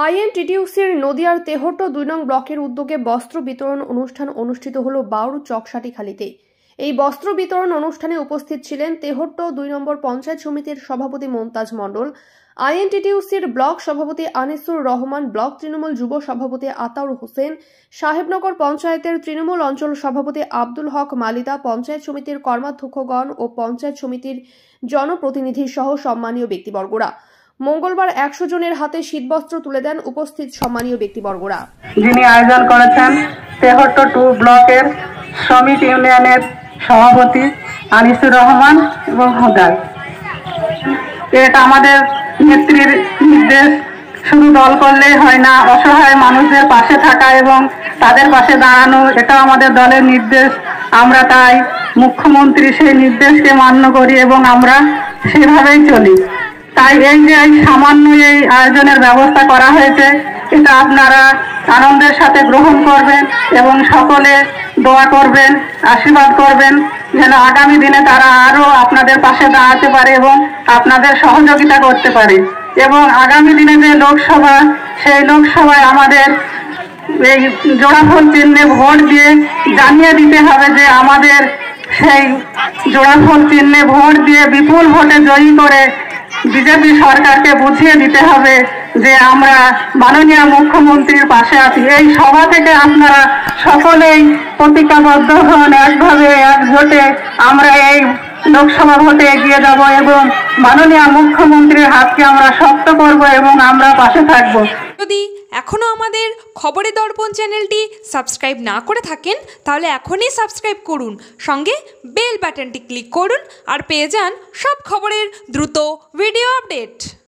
আইএনটিটিইউসির নদিয়ার তেহট্ট ২ নং ব্লকের উদ্যোগে বস্ত্র বিতরণ অনুষ্ঠান অনুষ্ঠিত হল বাউর চকসাটিখালীতে। এই বস্ত্র বিতরণ অনুষ্ঠানে উপস্থিত ছিলেন তেহট্ট ২ নম্বর পঞ্চায়েত সমিতির সভাপতি মমতাজ মণ্ডল, আইএনটিটিইউসির ব্লক সভাপতি আনিসুর রহমান, ব্লক তৃণমূল যুব সভাপতি আতাউর হোসেন, সাহেবনগর পঞ্চায়েতের তৃণমূল অঞ্চল সভাপতি আব্দুল হক মালিদা, পঞ্চায়েত সমিতির কর্মাধ্যক্ষগণ ও পঞ্চায়েত সমিতির জনপ্রতিনিধি সহ সম্মানীয় ব্যক্তিবর্গরা। মঙ্গলবার ১০০ জনের হাতে শীতবস্ত্র তুলে দেন উপস্থিত সম্মানীয় ব্যক্তিবর্গরা। যিনি আয়োজন করেছেন তেহট্ট ২ ব্লকের শ্রমিক ইউনিয়নের সভাপতি আনিসুর রহমান এবং হুদার। এটা আমাদের নেত্রীর নির্দেশ। শুধু দল করলেই হয় না, অসহায় মানুষদের পাশে থাকা এবং তাদের পাশে দাঁড়ানো, এটা আমাদের দলের নির্দেশ। আমরা তাই মুখ্যমন্ত্রী সেই নির্দেশকে মান্য করি এবং আমরা সেভাবেই চলি। তাই এই যে সামান্য এই আয়োজনের ব্যবস্থা করা হয়েছে, এটা আপনারা আনন্দের সাথে গ্রহণ করবেন এবং সকলে দোয়া করবেন, আশীর্বাদ করবেন যেন আগামী দিনে তারা আরো আপনাদের পাশে দাঁড়াতে পারে এবং আপনাদের সহযোগিতা করতে পারে। এবং আগামী দিনে যে লোকসভা, সেই লোকসভায় আমাদের এই জোড়াফল চিহ্নে ভোট দিয়ে জানিয়ে দিতে হবে যে আমাদের সেই জোড়াফল চিহ্নে ভোট দিয়ে বিপুল ভোটে জয়ী করে বিজেপি সরকারকে বুঝিয়ে দিতে হবে যে আমরা মাননীয় মুখ্যমন্ত্রীর পাশে আছি। এই সভা থেকে আপনারা সকলেই প্রতিজ্ঞাবদ্ধ হন, একভাবে একজোটে আমরা এই লোকসভা ভোটে এগিয়ে যাব এবং মাননীয় মুখ্যমন্ত্রীর হাতকে আমরা শক্ত করব এবং আমরা পাশে থাকব। যদি এখনও আমাদের খবরের দর্পণ চ্যানেলটি সাবস্ক্রাইব না করে থাকেন তাহলে এখনই সাবস্ক্রাইব করুন, সঙ্গে বেল বাটনটি ক্লিক করুন আর পেয়ে যান সব খবরের দ্রুত ভিডিও আপডেট।